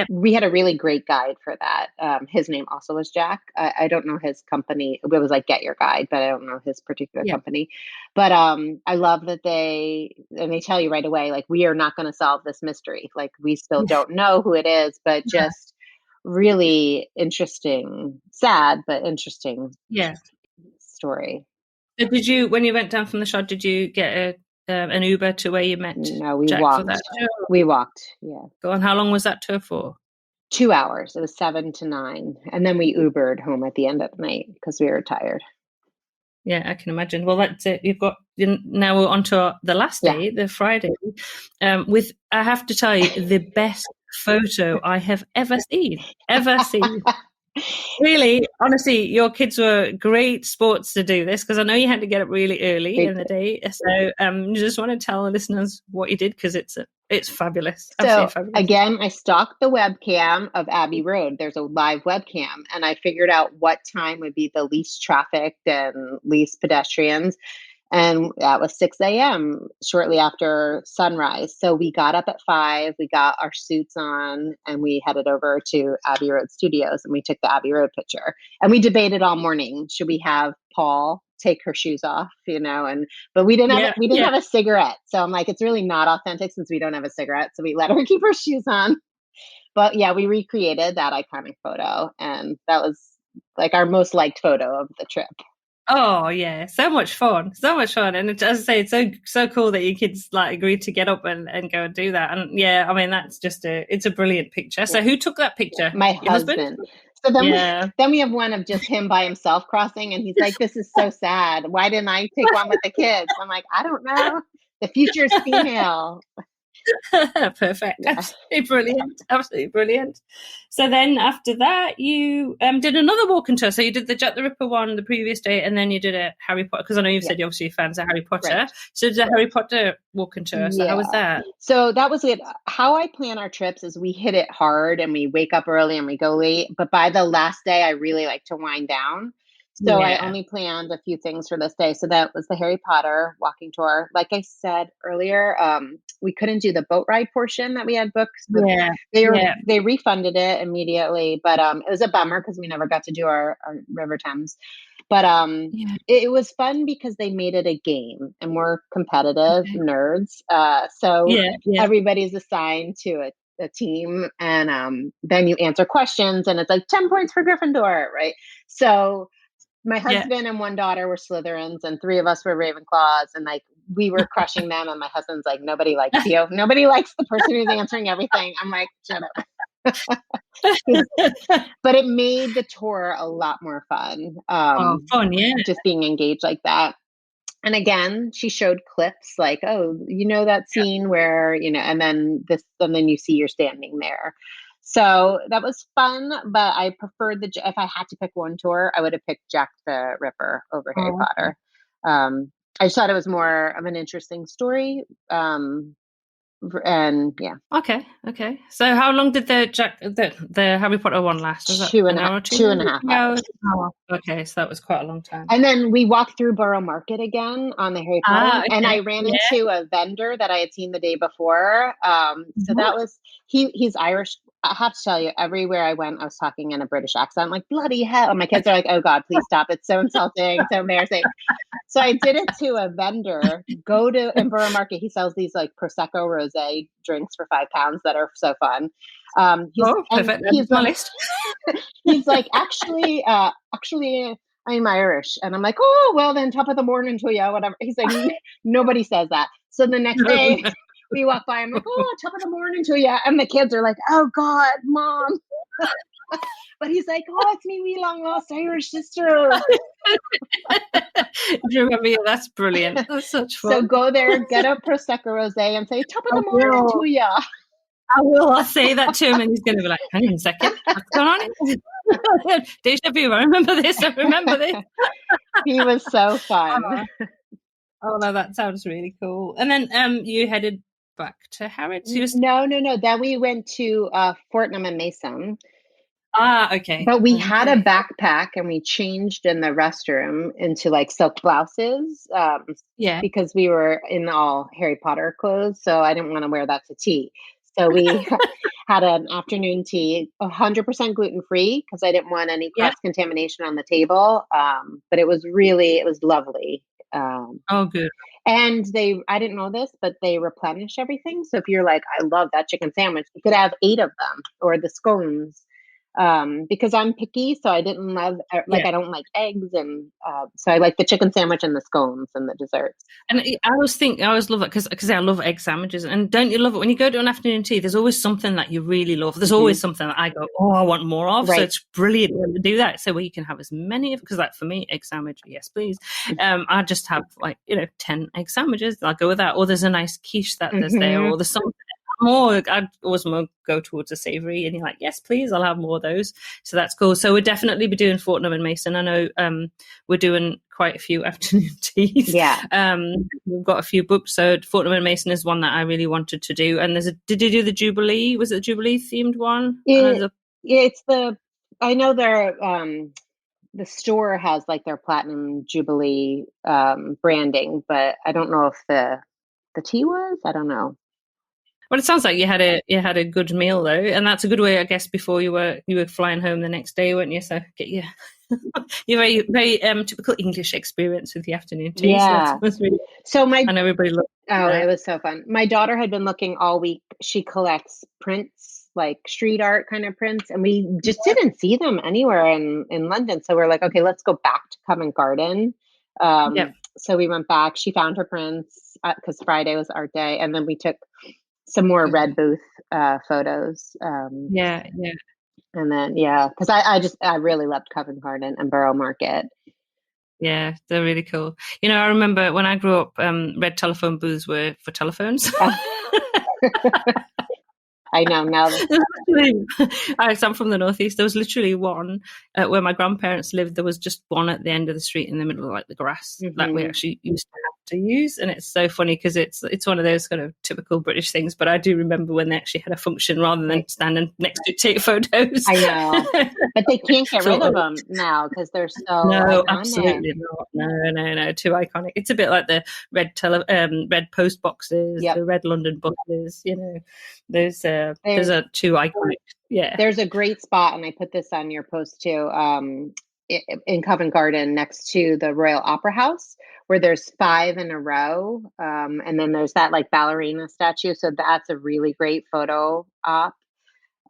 We had a really great guide for that. His name also was Jack. I don't know his company. It was like Get Your Guide, but I don't know his particular company. But I love that they tell you right away, like, we are not going to solve this mystery. Like, we still don't know who it is, but just really interesting, sad, but interesting story. So did you, when you went down from the Shard, did you get an Uber to where you met? No, we Jack walked. For that tour? We walked. Yeah. Go on. How long was that tour for? 2 hours. It was 7 to 9, and then we Ubered home at the end of the night because we were tired. Yeah, I can imagine. Well, that's it. Now we're on to the last day, the Friday, with, I have to tell you, the best photo I have ever seen. Really, honestly, your kids were great sports to do this, because I know you had to get up really early in the day. So you just want to tell the listeners what you did, because it's fabulous. So fabulous. Again, I stalked the webcam of Abbey Road. There's a live webcam, and I figured out what time would be the least trafficked and least pedestrians. And that was 6 a.m. shortly after sunrise. So we got up at 5, we got our suits on, and we headed over to Abbey Road Studios, and we took the Abbey Road picture. And we debated all morning, should we have Paul take her shoes off, but we didn't have a cigarette. So I'm like, it's really not authentic since we don't have a cigarette. So we let her keep her shoes on. But yeah, we recreated that iconic photo, and that was like our most liked photo of the trip. Oh yeah, so much fun, and as I say, it's so cool that your kids like agreed to get up and go and do that. And yeah, I mean, that's just it's a brilliant picture. So who took that picture? My husband. So then we have one of just him by himself crossing, and he's like, "This is so sad. Why didn't I take one with the kids?" I'm like, "I don't know. The future's female." Perfect. Absolutely brilliant. So then after that, you did another walking tour. So you did the Jack the Ripper one the previous day, and then you did a Harry Potter, because I know you've said you're obviously fans of Harry Potter. Right. So you did a Harry Potter walking tour. So how was that? So that was it. How I plan our trips is we hit it hard and we wake up early and we go late. But by the last day, I really like to wind down. So I only planned a few things for this day. So that was the Harry Potter walking tour. Like I said earlier, we couldn't do the boat ride portion that we had booked. They refunded it immediately, but it was a bummer because we never got to do our River Thames. But it was fun because they made it a game, and we're competitive nerds. So everybody's assigned to a team, and then you answer questions, and it's like 10 points for Gryffindor, right? So my husband and one daughter were Slytherins, and 3 of us were Ravenclaws, and like we were crushing them. And my husband's like, nobody likes you. Nobody likes the person who's answering everything. I'm like, shut up. But it made the tour a lot more fun. Fun, just being engaged like that. And again, she showed clips like, oh, that scene where, and then you see you're standing there. So that was fun, but I preferred if I had to pick one tour, I would have picked Jack the Ripper over Harry Oh, Potter. I just thought it was more of an interesting story. And yeah. okay. So how long did the Harry Potter one last? Was that Two an and a half, hour or two? 2.5 hours. Oh, okay, so that was quite a long time. And then we walked through Borough Market again on the Harry Potter one, and Okay. I ran into a vendor that I had seen the day before. So that was he's Irish. I have to tell you, everywhere I went, I was talking in a British accent, like bloody hell. And my kids are like, "Oh God, please stop! It's so insulting, so embarrassing." So I did it to a vendor. In Borough Market, he sells these like Prosecco rosé drinks for £5 that are so fun. Perfect. That's my list. He's like, actually, I'm Irish. And I'm like, oh, well, then top of the morning to you, whatever. He's like, nobody says that. So the next day we walk by, I'm like, oh, top of the morning to you. And the kids are like, oh God, Mom. But he's like, oh, it's me, wee long lost Irish sister. Do you remember? That's brilliant. That's such fun. So go there, get a Prosecco rosé and say, top of the morning to you. I will. I'll say that to him, and he's going to be like, "Hang on a second, what's going on?" Deja vu. I remember this. He was so fun. Oh no, that sounds really cool. And then you headed back to Harrods. No. Then we went to Fortnam and Mason. Okay. But we had a backpack and we changed in the restroom into like silk blouses. Because we were in all Harry Potter clothes, so I didn't want to wear that to tea. So we had an afternoon tea, 100% gluten-free, because I didn't want any cross-contamination on the table. But it was lovely. Oh, good. And I didn't know this, but they replenish everything. So if you're like, I love that chicken sandwich, you could have 8 of them, or the scones. Because I'm picky, so I didn't love, I don't like eggs, and so I like the chicken sandwich and the scones and the desserts. And I always love it because I love egg sandwiches. And don't you love it when you go to an afternoon tea? There's always something that you really love. There's always something that I go, oh, I want more of. Right. So it's brilliant when to do that. So where you can have as many of, because like for me, egg sandwich, yes please. I just have 10 egg sandwiches. I'll go with that. Or there's a nice quiche that there's there, or there's something. I'd always more go towards a savoury, and you're like, yes, please, I'll have more of those. So that's cool. So we'll definitely be doing Fortnum and Mason. I know we're doing quite a few afternoon teas. Yeah. We've got a few booked. So Fortnum and Mason is one that I really wanted to do. And did you do the Jubilee? Was it the Jubilee themed one? I know the store has like their Platinum Jubilee branding, but I don't know if the tea was. I don't know. Well, it sounds like you had a good meal though, and that's a good way, I guess. Before you were flying home the next day, weren't you? So get your very very typical English experience with the afternoon tea. Yeah. So I know everybody loved it. Oh, it was so fun. My daughter had been looking all week. She collects prints, like street art kind of prints, and we just didn't see them anywhere in London. So we're like, okay, let's go back to Covent Garden. So we went back. She found her prints because Friday was art day, and then we took some more red booth photos. And then because I really loved Covent Garden and Borough Market. Yeah, they're really cool. I remember when I grew up, red telephone booths were for telephones. I know now. I'm from the northeast. There was literally one where my grandparents lived. There was just one at the end of the street in the middle of like the grass that we actually used to have to use. And it's so funny because it's one of those kind of typical British things. But I do remember when they actually had a function rather than standing next to take photos. I know, but they can't get rid of them now because they're so iconic. Absolutely not. No, too iconic. It's a bit like the red post boxes, the red London buses. Those are two iconic. Yeah, there's a great spot, and I put this on your post too. In Covent Garden, next to the Royal Opera House, where there's 5 in a row, and then there's that like ballerina statue. So that's a really great photo op.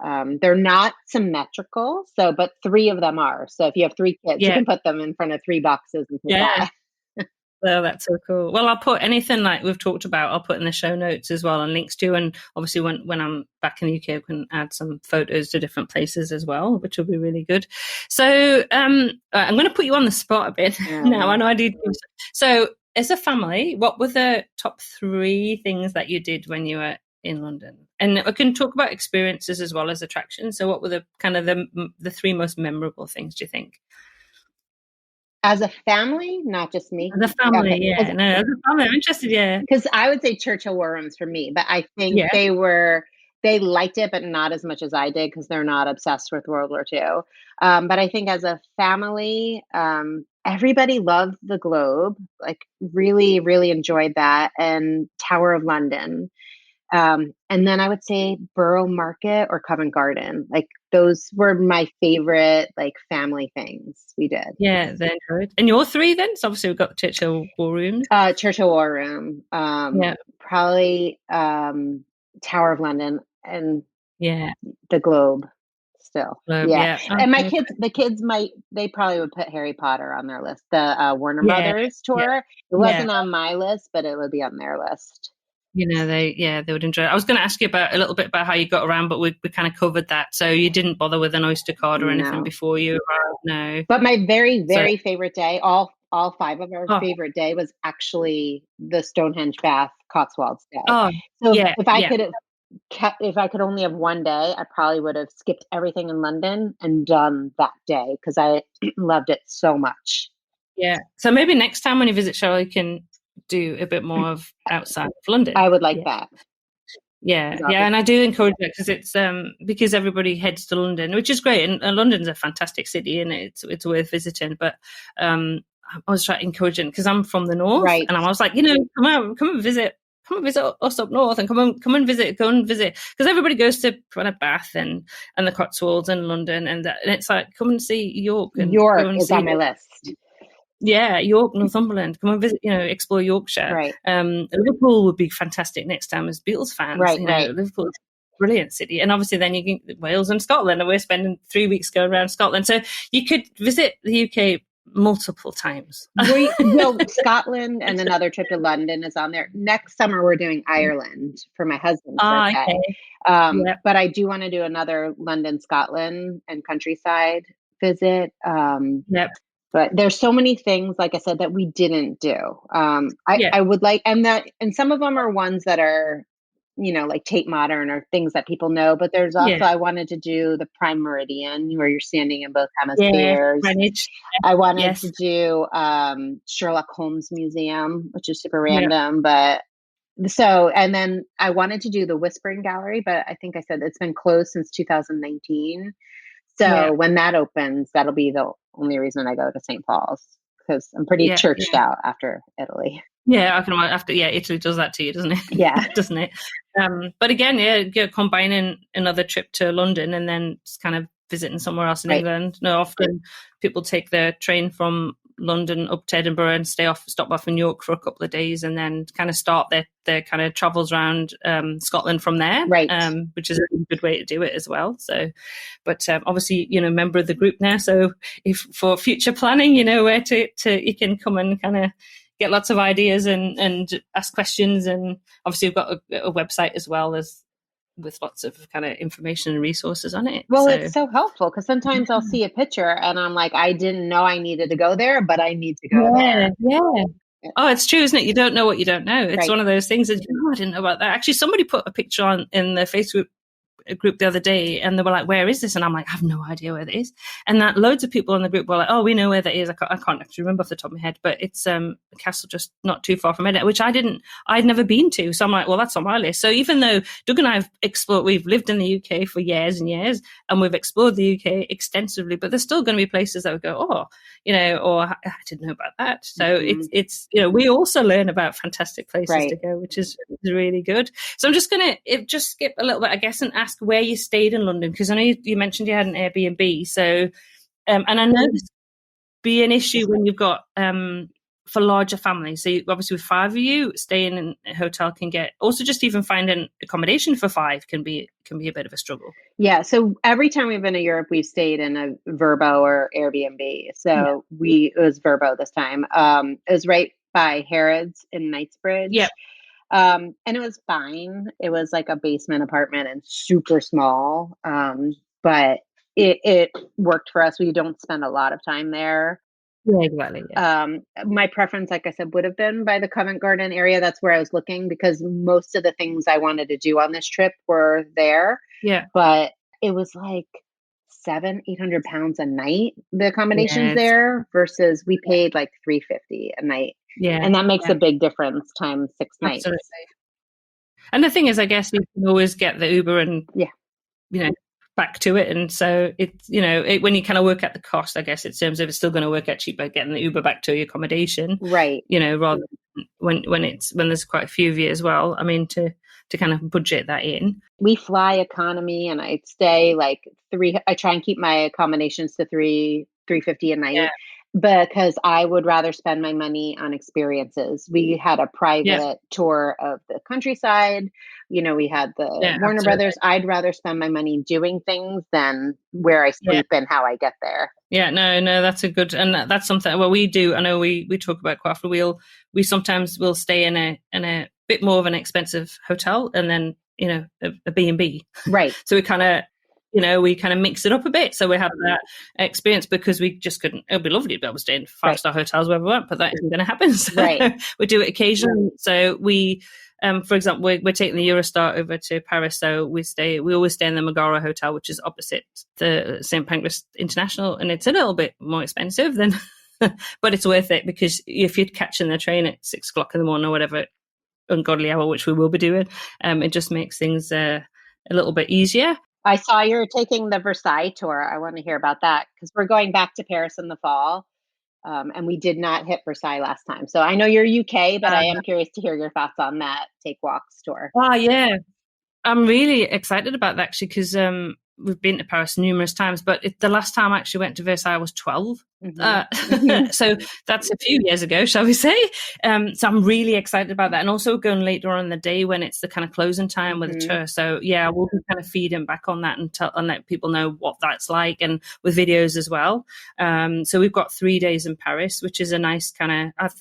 They're not symmetrical, but 3 of them are. So if you have 3 kids, you can put them in front of 3 boxes and that. Oh, that's so cool. Well, I'll put anything like we've talked about, I'll put in the show notes as well and links to. And obviously when I'm back in the UK, I can add some photos to different places as well, which will be really good. So I'm going to put you on the spot a bit now. I know I did. So as a family, what were the top 3 things that you did when you were in London? And I can talk about experiences as well as attractions. So what were the kind of the three most memorable things, do you think? As a family, not just me. The family, Okay. yeah. No, as a family, I'm interested, yeah. Because I would say Churchill War Rooms for me, but I think Yeah. they liked it, but not as much as I did because they're not obsessed with World War II. But I think as a family, everybody loved the Globe, like really, really enjoyed that, and Tower of London. And then I would say Borough Market or Covent Garden. Like those were my favorite like family things we did. Yeah, they're good. And your three then? So obviously we've got the Churchill War Room. Churchill War Room. Yeah. Probably Tower of London and Yeah. the Globe still. Globe, Yeah. yeah. And Okay. the kids they probably would put Harry Potter on their list. The Warner Yeah, Brothers yeah, tour. It yeah. wasn't on my list, but it would be on their list. You know, they would enjoy it. I was going to ask you about a little bit about how you got around, but we kind of covered that. So you didn't bother with an Oyster card or anything No. before you arrived? No. But my very, very favorite day, all five of our Oh. favorite day was actually the Stonehenge Bath Cotswolds day. Oh, So yeah, if I could have if I could only have one day, I probably would have skipped everything in London and done that day because I loved it so much. Yeah. So maybe next time when you visit Cheryl, you can do a bit more of outside of London. I would like that. Yeah, yeah, and I do encourage that because it's because everybody heads to London, which is great, and London's a fantastic city, and it's worth visiting. But I was trying to encourage it because I'm from the north, Right. and I was like, come and visit us up north, and go and visit, because everybody goes to kind of Bath and the Cotswolds and London, and it's like come and see York. And York go and is see on my list. Yeah, York, Northumberland. Come and visit, explore Yorkshire. Right. Liverpool would be fantastic next time as Beatles fans. Right, Liverpool's a brilliant city. And obviously then you can Wales and Scotland, and we're spending 3 weeks going around Scotland. So you could visit the UK multiple times. Scotland and another trip to London is on there. Next summer we're doing Ireland for my husband's birthday. Okay. But I do want to do another London, Scotland and countryside visit. Yep. But there's so many things, like I said, that we didn't do. I would like, and some of them are ones that are, like Tate Modern or things that people know. But there's also, I wanted to do the Prime Meridian where you're standing in both hemispheres. Greenwich. I wanted to do Sherlock Holmes Museum, which is super random, but and then I wanted to do the Whispering Gallery, but I think I said it's been closed since 2019. So when that opens, that'll be the only reason I go to St. Paul's because I'm pretty churched out after Italy. Yeah, I can imagine. Italy does that to you, doesn't it? Yeah. Doesn't it? But again, combining another trip to London and then just kind of visiting somewhere else in England. Often people take the train from London up to Edinburgh and stop off in York for a couple of days and then kind of start their kind of travels around Scotland from there, which is a good way to do it as well. So, but obviously, member of the group now. So if for future planning, where to you can come and kind of get lots of ideas and ask questions. And obviously we've got a website as well as with lots of kind of information and resources on it. Well, it's so helpful because sometimes I'll see a picture and I'm like, I didn't know I needed to go there, but I need to go there. Yeah. Oh, it's true, isn't it? You don't know what you don't know. It's one of those things that, I didn't know about that. Actually, somebody put a picture in the Facebook group the other day and they were like, where is this? And I'm like, I have no idea where that is. And that loads of people in the group were like, oh, we know where that is. I can't actually remember off the top of my head, but it's a castle just not too far from Edinburgh, which I'd never been to. So I'm like, well, that's on my list. So even though Doug and I have explored, we've lived in the UK for years and years and we've explored the UK extensively, but there's still going to be places that would go, or I didn't know about that. So it's we also learn about fantastic places to go, which is really good. So I'm just going to just skip a little bit, I guess, and ask where you stayed in London, because I know you mentioned you had an Airbnb. So, and I know this be an issue when you've got for larger families. So obviously with 5 of you, staying in a hotel can get, also just even finding accommodation for 5 can be a bit of a struggle. Yeah. So every time we've been to Europe, we've stayed in a Verbo or Airbnb. So it was Verbo this time. It was right by Harrods in Knightsbridge. Yeah. And it was fine. It was like a basement apartment and super small. But it worked for us. We don't spend a lot of time there. Yeah, exactly. Yeah. My preference, like I said, would have been by the Covent Garden area. That's where I was looking because most of the things I wanted to do on this trip were there. Yeah. But it was like 700-800 pounds a night, the accommodations Yeah. there, versus we paid like 350 a night. Yeah. And that makes Yeah. a big difference times 6 nights. Absolutely. And the thing is, I guess you can always get the Uber and, Yeah. Back to it. And so it's, when you kind of work out the cost, I guess, in terms of it's still going to work out cheaper getting the Uber back to your accommodation, Right. Rather than when there's quite a few of you as well. I mean, to kind of budget that in. We fly economy and I'd stay like I try and keep my accommodations to 350 a night. Yeah. Because I would rather spend my money on experiences. We had a private tour of the countryside. We had the Warner absolutely. Brothers. I'd rather spend my money doing things than where I sleep and how I get there. Yeah, no, that's a good, and that's something. Well, we do. I know we talk about quite often. We sometimes will stay in a bit more of an expensive hotel, and then a B&B. Right. So we kind of. We kind of mix it up a bit. So we have that experience because we just couldn't. It would be lovely to be able to stay in 5-star hotels wherever we want, but that isn't going to happen. So we do it occasionally. So we, for example, we're taking the Eurostar over to Paris. So we always stay in the Megara Hotel, which is opposite the St. Pancras International. And it's a little bit more expensive than, but it's worth it because if you're catching the train at 6 o'clock in the morning or whatever ungodly hour, which we will be doing, it just makes things a little bit easier. I saw you're taking the Versailles tour. I want to hear about that because we're going back to Paris in the fall. And we did not hit Versailles last time. So I know you're UK, but I am curious to hear your thoughts on that Take Walks tour. Yeah. I'm really excited about that actually because we've been to Paris numerous times, but the last time I actually went to Versailles was 12. So that's a few years ago, shall we say. So I'm really excited about that. And also going later on in the day when it's the kind of closing time with the tour. So yeah, we'll be kind of feeding back on that and let people know what that's like and with videos as well. So we've got 3 days in Paris, which is a nice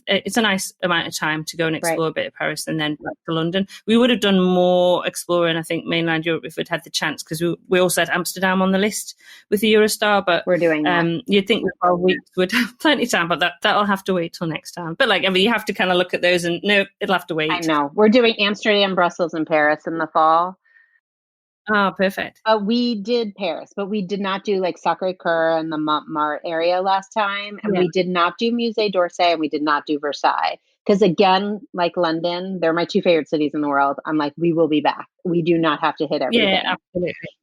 it's a nice amount of time to go and explore a bit of Paris and then back to London. We would have done more exploring, I think, mainland Europe if we'd had the chance because we also had Amsterdam on the list with the Eurostar, but we're doing that. You'd think with 12 weeks would have plenty of time, but that'll have to wait till next time. But you have to kind of look at those and no, it'll have to wait. I know. We're doing Amsterdam, Brussels, and Paris in the fall. Oh, perfect. We did Paris, but we did not do like Sacré-Cœur and the Montmartre area last time. And we did not do Musée d'Orsay and we did not do Versailles. Because again, like London, they're my 2 favorite cities in the world. I'm like, we will be back. We do not have to hit everything. Yeah,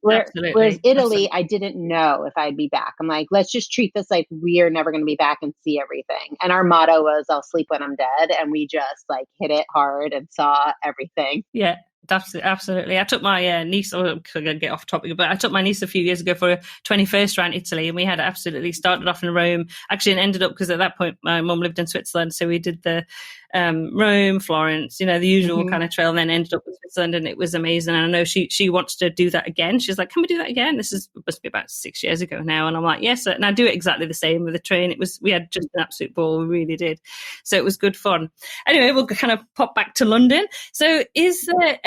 absolutely. Whereas Italy, I didn't know if I'd be back. I'm like, let's just treat this like we are never going to be back and see everything. And our motto was, I'll sleep when I'm dead. And we just like hit it hard and saw everything. Yeah. Absolutely. I took my niece, I'm going to get off topic, but I took my niece a few years ago for a 21st around Italy and we had absolutely started off in Rome, actually, and ended up, because at that point my mum lived in Switzerland. So we did the Rome, Florence, the usual kind of trail, and then ended up in Switzerland and it was amazing. And I know she wants to do that again. She's like, can we do that again? This must be about 6 years ago now. And I'm like, yes. And I do it exactly the same with the train. We had just an absolute ball. We really did. So it was good fun. Anyway, we'll kind of pop back to London. So is there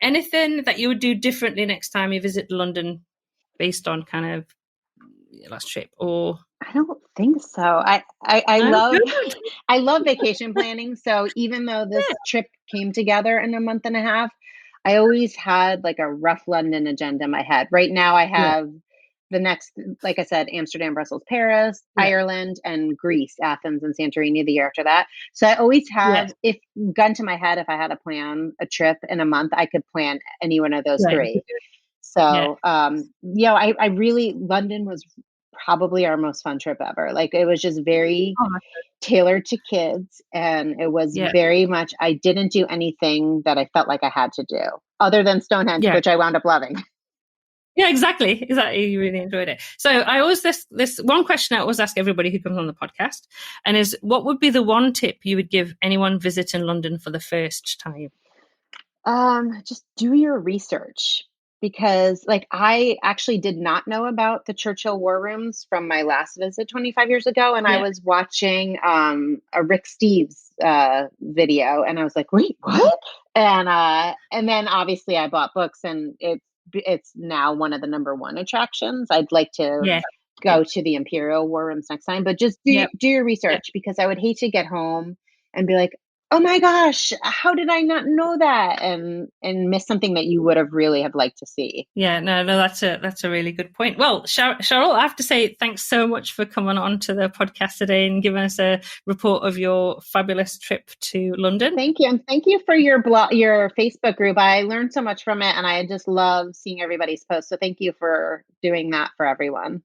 anything that you would do differently next time you visit London based on kind of your last trip? Or I don't think so. I love vacation planning. So even though this trip came together in a month and a half, I always had like a rough London agenda in my head. Right now I have the next, like I said, Amsterdam, Brussels, Paris, Ireland, and Greece, Athens and Santorini the year after that. So I always have, if gun to my head, if I had to plan a trip in a month, I could plan any one of those 3. So, I really, London was probably our most fun trip ever. Like it was just very tailored to kids. And it was very much, I didn't do anything that I felt like I had to do other than Stonehenge, which I wound up loving. Yeah, exactly. You really enjoyed it. So I always, this one question I always ask everybody who comes on the podcast, and is, what would be the one tip you would give anyone visiting London for the first time? Just do your research, because like I actually did not know about the Churchill War Rooms from my last visit 25 years ago. And I was watching a Rick Steves video and I was like, wait, what? And then obviously I bought books and it's now one of the number 1 attractions. I'd like to go to the Imperial War Rooms next time, but just do your research, because I would hate to get home and be like, oh my gosh, how did I not know that? And miss something that you would have really have liked to see. Yeah, no, that's a really good point. Well, Cheryl, I have to say thanks so much for coming on to the podcast today and giving us a report of your fabulous trip to London. Thank you. And thank you for your your Facebook group. I learned so much from it, and I just love seeing everybody's posts. So thank you for doing that for everyone.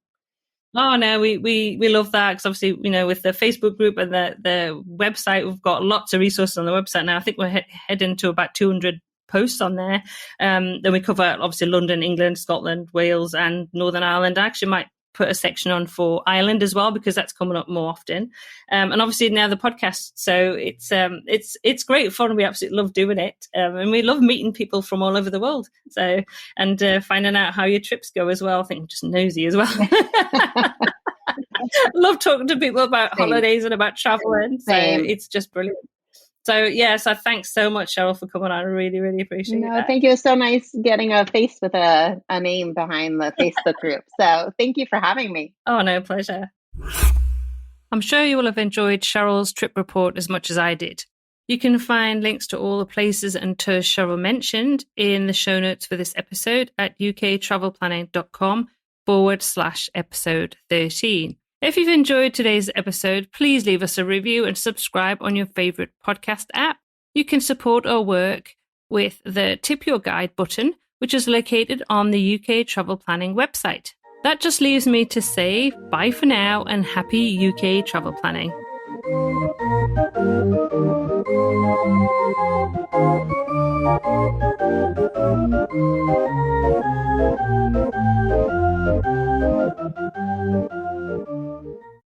Oh no, we love that, because obviously, you know, with the Facebook group and the website, we've got lots of resources on the website now. I think we're heading to about 200 posts on there. Then we cover obviously London, England, Scotland, Wales, and Northern Ireland. I actually might put a section on for Ireland as well, because that's coming up more often. And obviously now the podcast. So it's great fun. We absolutely love doing it. And we love meeting people from all over the world. So, and finding out how your trips go as well. I think I'm just nosy as well. Love talking to people about holidays and about traveling. So it's just brilliant. So so thanks so much, Cheryl, for coming on. I really, really appreciate it. Thank you. It was so nice getting a face with a name behind the Facebook group. So thank you for having me. Oh, no, pleasure. I'm sure you will have enjoyed Cheryl's trip report as much as I did. You can find links to all the places and tours Cheryl mentioned in the show notes for this episode at uktravelplanning.com/episode 13. If you've enjoyed today's episode, please leave us a review and subscribe on your favorite podcast app. You can support our work with the Tip Your Guide button, which is located on the UK Travel Planning website. That just leaves me to say bye for now and happy UK travel planning.